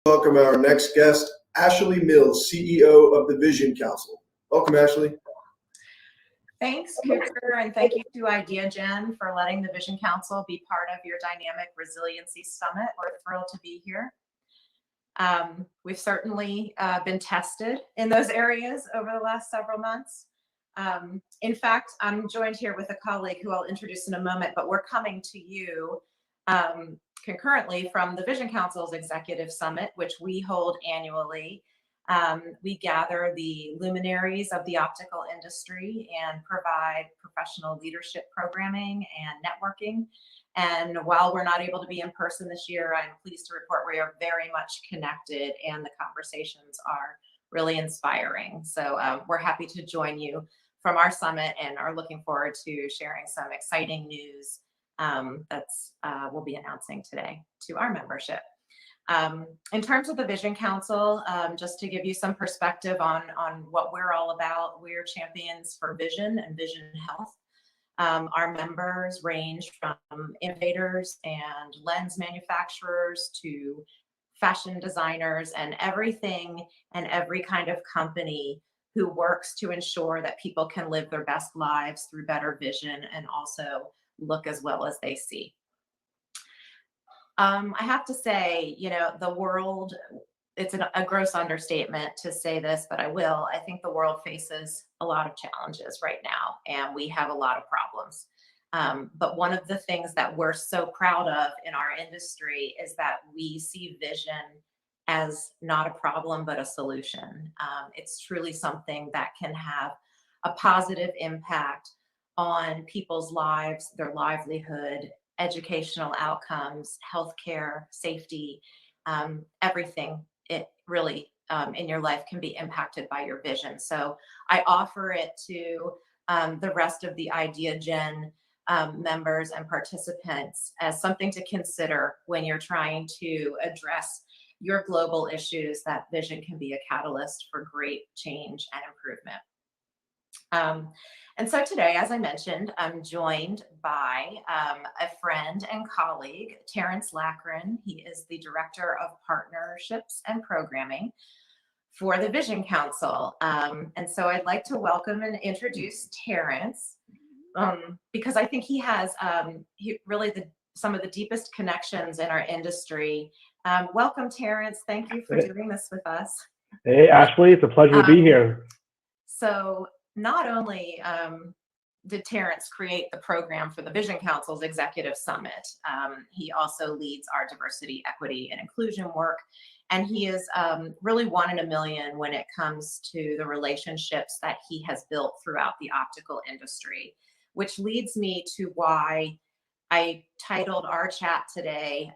Welcome our next guest, Ashley Mills, CEO of the Vision Council. Welcome, Ashley. Thanks, Cooper, and thank you to Ideagen for letting the Vision Council be part of your Dynamic Resiliency Summit. We're thrilled to be here. We've certainly been tested in those areas over the last several months. In fact, I'm joined here with a colleague who I'll introduce in a moment, but we're coming to you concurrently from the Vision Council's Executive Summit, which we hold annually. We gather the luminaries of the optical industry and provide professional leadership programming and networking. And while we're not able to be in person this year, I'm pleased to report we are very much connected and the conversations are really inspiring. So we're happy to join you from our summit and are looking forward to sharing some exciting news we'll be announcing today to our membership. In terms of the Vision Council, just to give you some perspective on what we're all about, we're champions for vision and vision health. Our members range from innovators and lens manufacturers to fashion designers and everything and every kind of company who works to ensure that people can live their best lives through better vision and also look as well as they see. I have to say, the world, it's a gross understatement to say this, but I will. I think the world faces a lot of challenges right now, and we have a lot of problems. But one of the things that we're so proud of in our industry is that we see vision as not a problem, but a solution. It's truly something that can have a positive impact on people's lives, their livelihood, educational outcomes, healthcare, safety, everything. It really in your life can be impacted by your vision. So I offer it to the rest of the Ideagen members and participants as something to consider when you're trying to address your global issues, that vision can be a catalyst for great change and improvement. And so today, as I mentioned, I'm joined by a friend and colleague, Tarrence Lackran. He is the Director of Partnerships and Programming for the Vision Council. And so I'd like to welcome and introduce Tarrence because I think he has some of the deepest connections in our industry. Welcome, Tarrence. Thank you for doing this with us. Hey, Ashley, it's a pleasure to be here. So not only did Tarrence create the program for the Vision Council's Executive Summit, he also leads our diversity, equity, and inclusion work. And he is really one in a million when it comes to the relationships that he has built throughout the optical industry, which leads me to why I titled our chat today,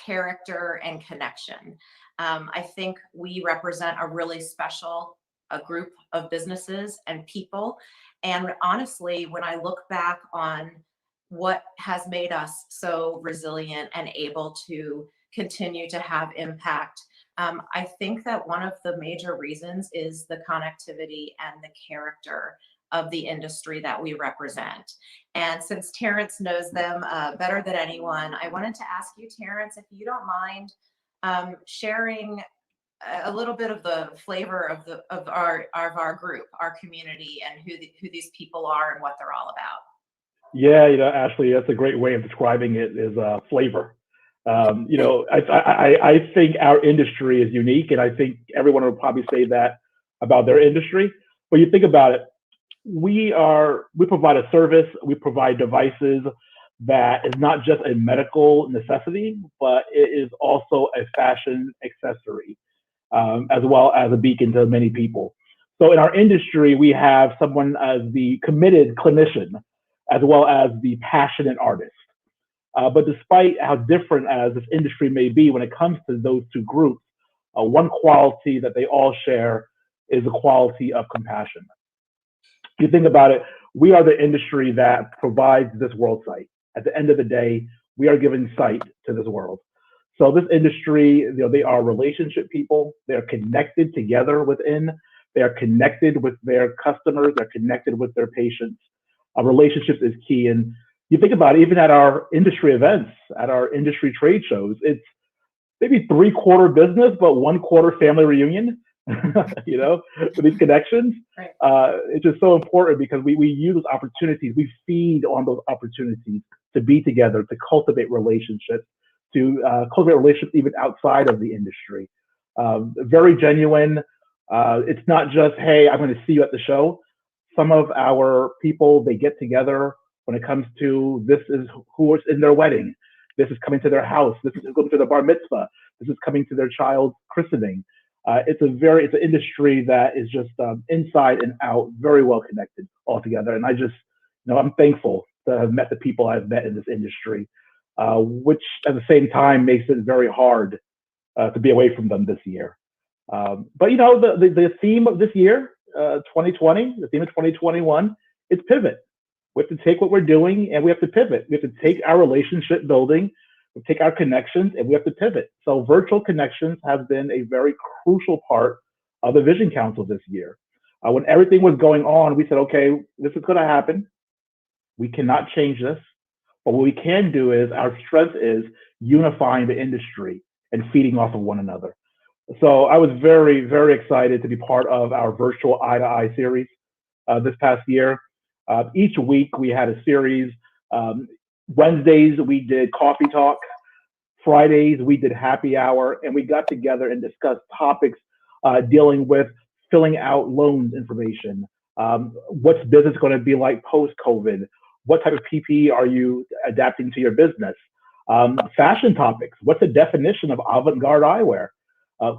Character and Connection. I think we represent a really special group of businesses and people. And honestly, when I look back on what has made us so resilient and able to continue to have impact, I think that one of the major reasons is the connectivity and the character of the industry that we represent. And since Tarrence knows them better than anyone, I wanted to ask you, Tarrence, if you don't mind sharing a little bit of the flavor of our group, our community, and who these people are and what they're all about. Yeah, Ashley, that's a great way of describing it, is flavor. I think our industry is unique, and I think everyone will probably say that about their industry. But you think about it, we provide a service, we provide devices that is not just a medical necessity, but it is also a fashion accessory, as well as a beacon to many people. So in our industry, we have someone as the committed clinician, as well as the passionate artist. But despite how different as this industry may be when it comes to those two groups, one quality that they all share is the quality of compassion. If you think about it, we are the industry that provides this world sight. At the end of the day, we are giving sight to this world. So this industry, they are relationship people. They're connected together within. They are connected with their customers. They're connected with their patients. Relationships is key. And you think about it, even at our industry events, at our industry trade shows, it's maybe 3/4 business, but 1/4 family reunion, you know, with these connections. Right. It's just so important because we use those opportunities, we feed on those opportunities to be together, to cultivate relationships, to cultivate relationships even outside of the industry. Very genuine. It's not just, hey, I'm going to see you at the show. Some of our people, they get together when it comes to this is who is in their wedding. This is coming to their house. This is going to their bar mitzvah. This is coming to their child's christening. It's an industry that is just inside and out, very well connected altogether. And I just, I'm thankful to have met the people I've met in this industry, which at the same time makes it very hard to be away from them this year. But the theme of this year, 2020, the theme of 2021, is pivot. We have to take what we're doing and we have to pivot. We have to take our relationship building, we take our connections, and we have to pivot. So virtual connections have been a very crucial part of the Vision Council this year. When everything was going on, we said, okay, this is going to happen. We cannot change this. But what we can do is, our strength is unifying the industry and feeding off of one another. So I was very, very excited to be part of our virtual Eye to Eye series this past year. Each week we had a series. Wednesdays we did coffee talk. Fridays we did happy hour, and we got together and discussed topics dealing with filling out loans information. What's business going to be like post-COVID? What type of PPE are you adapting to your business? Fashion topics. What's the definition of avant-garde eyewear?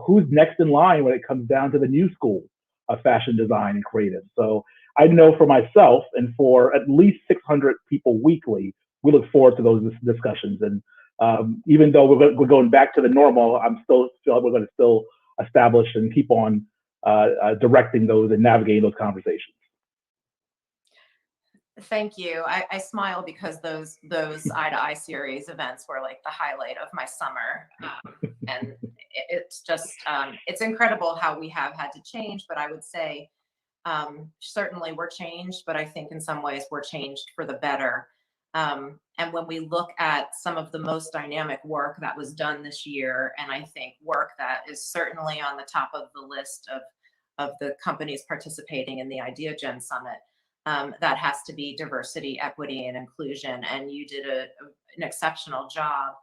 Who's next in line when it comes down to the new school of fashion design and creative? So I know for myself and for at least 600 people weekly, we look forward to those discussions. And even though we're going back to the normal, I'm still feel like we're going to still establish and keep on directing those and navigating those conversations. Thank you. I smile because those Eye to Eye series events were like the highlight of my summer. And it's just, it's incredible how we have had to change, but I would say certainly we're changed, but I think in some ways we're changed for the better. And when we look at some of the most dynamic work that was done this year, and I think work that is certainly on the top of the list of the companies participating in the Ideagen Summit, that has to be diversity, equity, and inclusion. And you did an exceptional job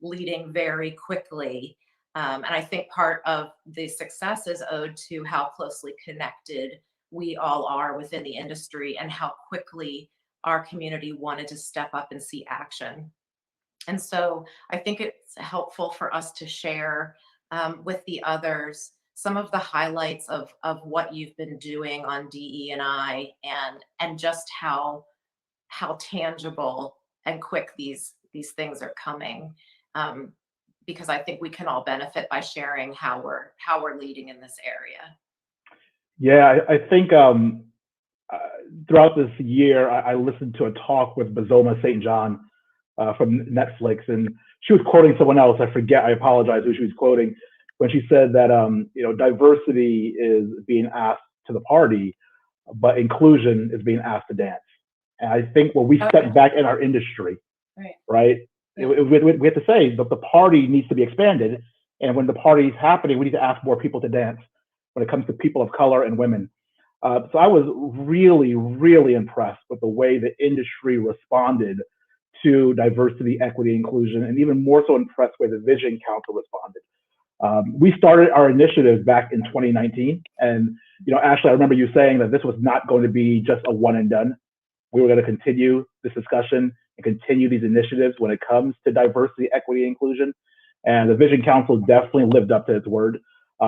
leading very quickly. And I think part of the success is owed to how closely connected we all are within the industry and how quickly our community wanted to step up and see action. And so I think it's helpful for us to share with the others some of the highlights of what you've been doing on DE&I and just how tangible and quick these things are coming. Because I think we can all benefit by sharing how we're leading in this area. Yeah, I think throughout this year, I listened to a talk with Bazoma St. John from Netflix, and she was quoting someone else. I forget. I apologize who she was quoting when she said that diversity is being asked to the party, but inclusion is being asked to dance. And I think when we step back in our industry, right? Yeah. We have to say that the party needs to be expanded, and when the party is happening, we need to ask more people to dance. When it comes to people of color and women. So I was really, really impressed with the way the industry responded to diversity, equity, inclusion, and even more so impressed with the way the Vision Council responded. We started our initiative back in 2019. And, Ashley, I remember you saying that this was not going to be just a one and done. We were going to continue this discussion and continue these initiatives when it comes to diversity, equity, inclusion. And the Vision Council definitely lived up to its word.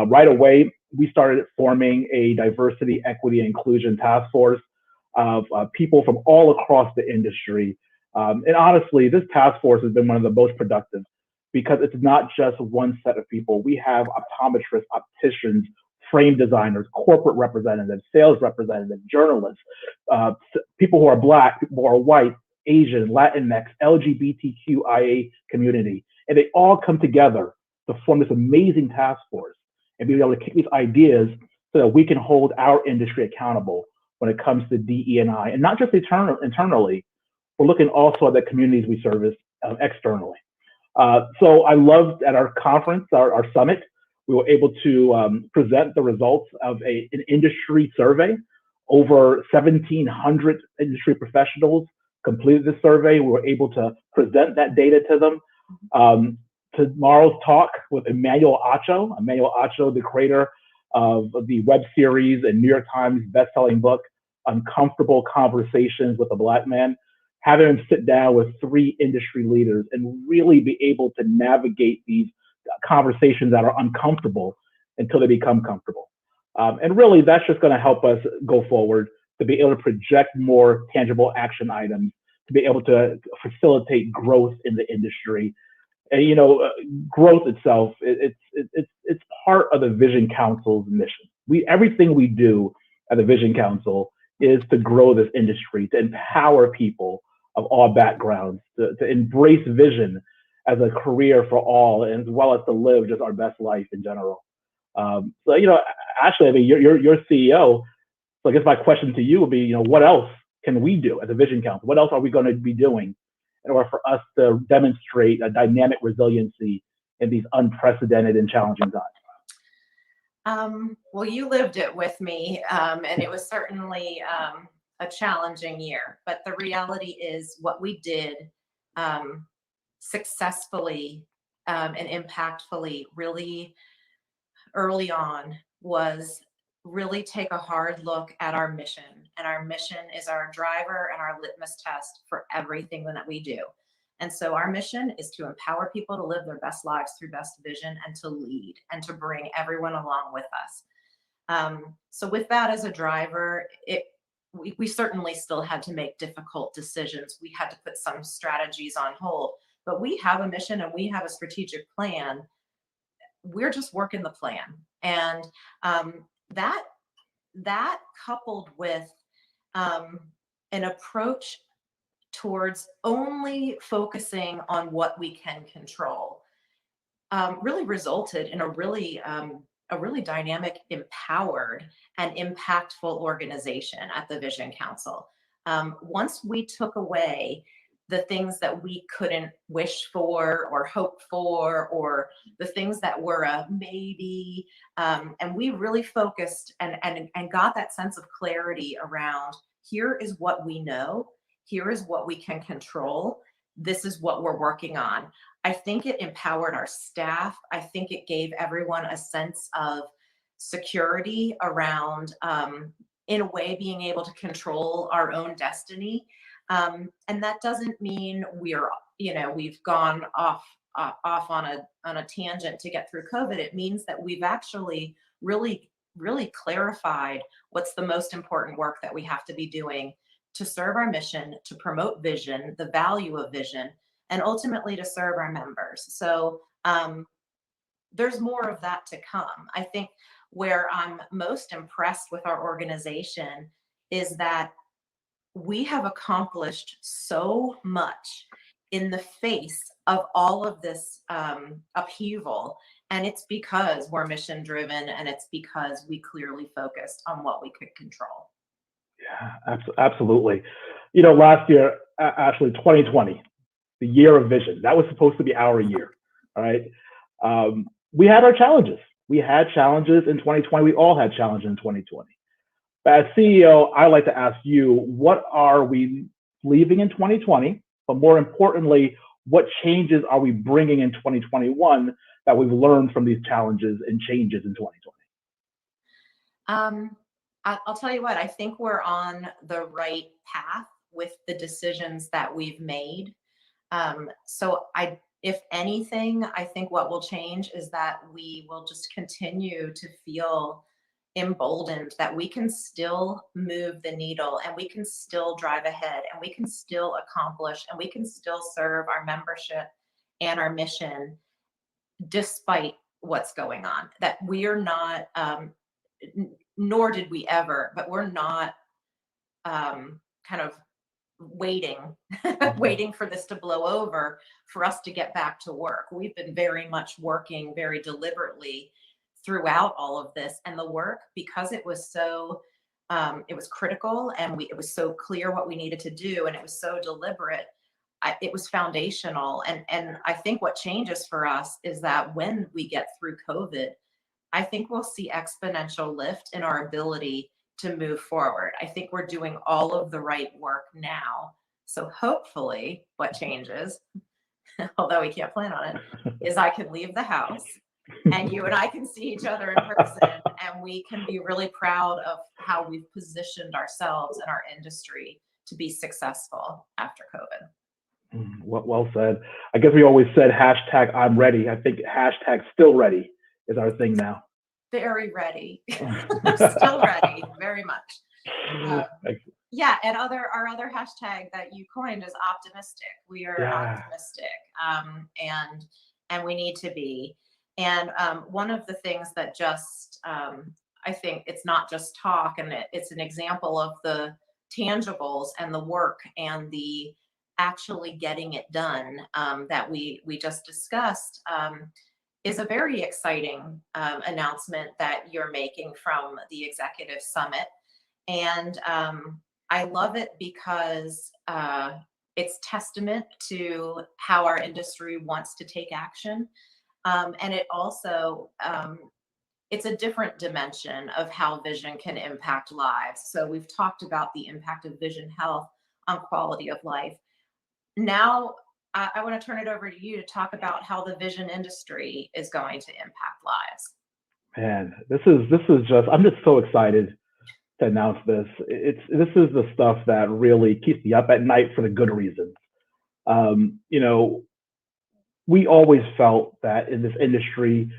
Right away, we started forming a diversity, equity, and inclusion task force of people from all across the industry. And honestly, this task force has been one of the most productive because it's not just one set of people. We have optometrists, opticians, frame designers, corporate representatives, sales representatives, journalists, people who are Black, people who are white, Asian, Latinx, LGBTQIA community. And they all come together to form this amazing task force and be able to kick these ideas so that we can hold our industry accountable when it comes to DE&I. And not just internally, we're looking also at the communities we service externally. So I loved at our conference, our summit, we were able to present the results of an industry survey. Over 1,700 industry professionals completed the survey. We were able to present that data to them. Tomorrow's talk with Emmanuel Acho, the creator of the web series and New York Times bestselling book, Uncomfortable Conversations with a Black Man, having him sit down with 3 industry leaders and really be able to navigate these conversations that are uncomfortable until they become comfortable. And really, that's just going to help us go forward to be able to project more tangible action items, to be able to facilitate growth in the industry. And, you know, growth itself, it's part of the Vision Council's mission. Everything we do at the Vision Council is to grow this industry, to empower people of all backgrounds, to embrace vision as a career for all, and as well as to live just our best life in general. So, you know, Ashley, I mean, you're CEO. So I guess my question to you would be, you know, what else can we do as a Vision Council? What else are we going to be doing in order for us to demonstrate a dynamic resiliency in these unprecedented and challenging times? Well, you lived it with me, and it was certainly a challenging year. But the reality is what we did successfully and impactfully really early on was really take a hard look at our mission. And our mission is our driver and our litmus test for everything that we do. And so our mission is to empower people to live their best lives through best vision and to lead and to bring everyone along with us. So with that as a driver, we certainly still had to make difficult decisions. We had to put some strategies on hold, but we have a mission and we have a strategic plan. We're just working the plan. And that coupled with an approach towards only focusing on what we can control really resulted in a really dynamic, empowered, and impactful organization at the Vision Council. Once we took away the things that we couldn't wish for or hope for, or the things that were a maybe, and we really focused and got that sense of clarity around, here is what we know, here is what we can control, this is what we're working on. I think it empowered our staff. I think it gave everyone a sense of security around, in a way, being able to control our own destiny. And that doesn't mean we've gone off on a tangent to get through COVID. It means that we've actually really clarified what's the most important work that we have to be doing to serve our mission, to promote vision, the value of vision, and ultimately to serve our members. So there's more of that to come. I think where I'm most impressed with our organization is that we have accomplished so much in the face of all of this upheaval. And it's because we're mission driven, and it's because we clearly focused on what we could control. Yeah, absolutely. You know, last year, actually 2020, the year of vision, that was supposed to be our year. All right. We had our challenges. We had challenges in 2020. We all had challenges in 2020. But as CEO, I like to ask you, what are we leaving in 2020? But more importantly, what changes are we bringing in 2021 that we've learned from these challenges and changes in 2020? I'll tell you what, I think we're on the right path with the decisions that we've made. If anything, I think what will change is that we will just continue to feel emboldened that we can still move the needle, and we can still drive ahead, and we can still accomplish, and we can still serve our membership and our mission despite what's going on. That we are not, nor did we ever, but we're not kind of waiting for this to blow over for us to get back to work. We've been very much working very deliberately throughout all of this, and the work, because it was so it was critical, and it was so clear what we needed to do, and it was so deliberate. it was foundational. And I think what changes for us is that when we get through COVID, I think we'll see exponential lift in our ability to move forward. I think we're doing all of the right work now. So hopefully what changes, although we can't plan on it, is I can leave the house and you and I can see each other in person, and we can be really proud of how we've positioned ourselves and our industry to be successful after COVID. Well said. I guess we always said hashtag I'm ready. I think hashtag still ready is our thing now. Very ready. Still ready, very much. Yeah, and our other hashtag that you coined is optimistic. We are optimistic, and we need to be. And one of the things that just I think it's not just talk, and it's an example of the tangibles and the work and the actually getting it done that we just discussed. Is a very exciting announcement that you're making from the Executive Summit. And I love it because it's testament to how our industry wants to take action. And it also, it's a different dimension of how vision can impact lives. So we've talked about the impact of vision health on quality of life. Now, I want to turn it over to you to talk about how the vision industry is going to impact lives. Man, this is just, I'm just so excited to announce this. This is the stuff that really keeps me up at night for the good reasons. You know, we always felt that in this industry,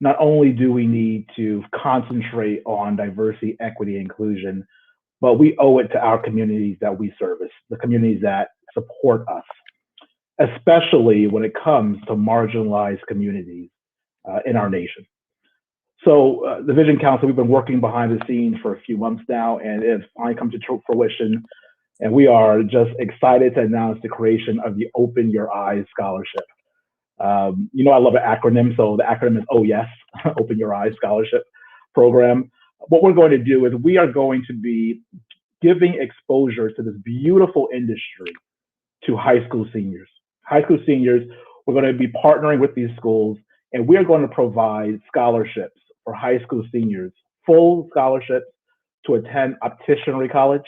not only do we need to concentrate on diversity, equity, inclusion, but we owe it to our communities that we service, the communities that support us, especially when it comes to marginalized communities in our nation. So the Vision Council, we've been working behind the scenes for a few months now, and it's finally come to fruition. And we are just excited to announce the creation of the Open Your Eyes Scholarship. You know, I love an acronym, so the acronym is OYES, Open Your Eyes Scholarship Program. What we're going to do is we are going to be giving exposure to this beautiful industry to high school seniors. High school seniors, we're going to be partnering with these schools, and we are going to provide scholarships for high school seniors, full scholarships to attend opticianry college.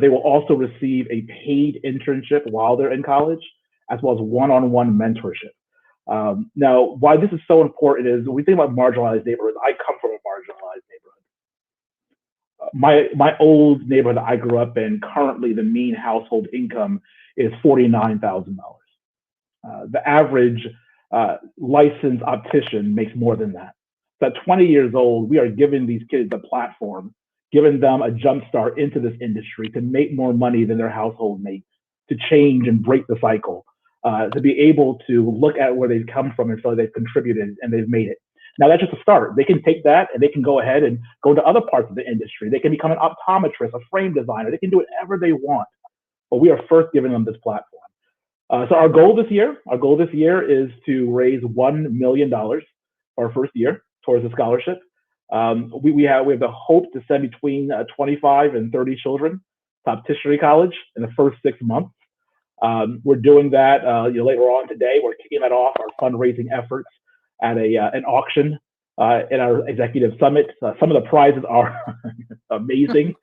They will also receive a paid internship while they're in college, as well as one-on-one mentorship. Now, why this is so important is when we think about marginalized neighborhoods. I come from a marginalized neighborhood. My old neighborhood that I grew up in, currently the mean household income is $49,000. The average licensed optician makes more than that. So at 20 years old, we are giving these kids a platform, giving them a jump start into this industry to make more money than their household makes, to change and break the cycle, to be able to look at where they've come from and so they've contributed and they've made it. Now that's just a start. They can take that and they can go ahead and go to other parts of the industry. They can become an optometrist, a frame designer. They can do whatever they want. But we are first giving them this platform. So our goal this year is to raise $1 million our first year towards the scholarship. We have the hope to send between 25 and 30 children to opticianry college in the first 6 months. We're doing that later on today. We're kicking that off, our fundraising efforts, at an auction in our executive summit. Some of the prizes are amazing.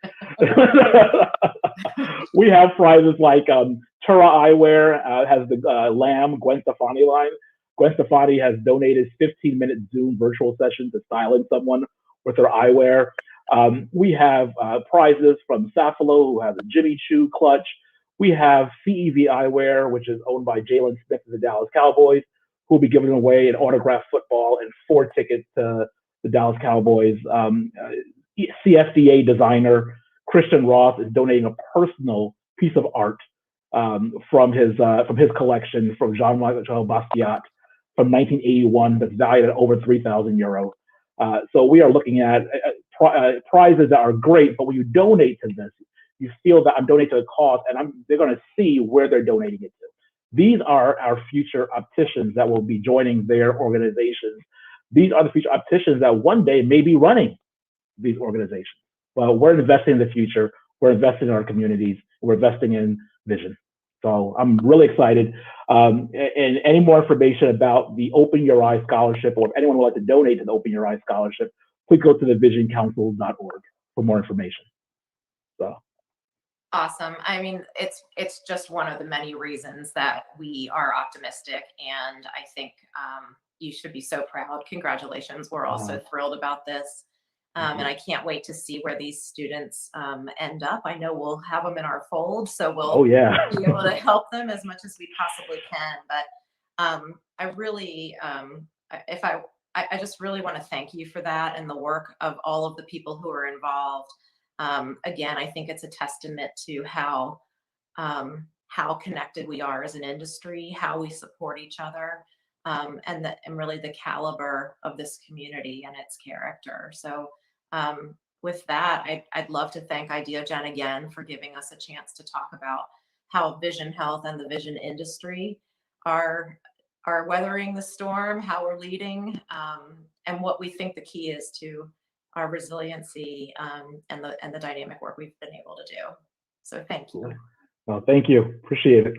We have prizes like Tura Eyewear has the Lamb Gwen Stefani line. Gwen Stefani has donated 15-minute Zoom virtual sessions to silence someone with her eyewear. We have prizes from Safalo, who has a Jimmy Choo clutch. We have CEV Eyewear, which is owned by Jalen Smith of the Dallas Cowboys, who will be giving away an autographed football and 4 tickets to the Dallas Cowboys. CFDA designer Christian Roth is donating a personal piece of art from his collection from Jean-Michel Basquiat from 1981 that's valued at over 3,000 euro. So we are looking at prizes that are great, but when you donate to this, you feel that I'm donating to a cause, and they're going to see where they're donating it to. These are our future opticians that will be joining their organizations. These are the future opticians that one day may be running these organizations. Well, we're investing in the future. We're investing in our communities. We're investing in vision. So I'm really excited. And any more information about the Open Your Eyes Scholarship, or if anyone would like to donate to the Open Your Eyes Scholarship, please go to thevisioncouncil.org for more information. So. Awesome. I mean, it's just one of the many reasons that we are optimistic, and I think you should be so proud. Congratulations. We're also thrilled about this. And I can't wait to see where these students end up. I know we'll have them in our fold, so we'll be able to help them as much as we possibly can. But I really, I just really want to thank you for that and the work of all of the people who are involved. Again, I think it's a testament to how connected we are as an industry, how we support each other, and really the caliber of this community and its character. So with that, I'd love to thank Ideagen again for giving us a chance to talk about how vision health and the vision industry are weathering the storm, how we're leading, and what we think the key is to our resiliency and the dynamic work we've been able to do. So thank you. Well, thank you. Appreciate it.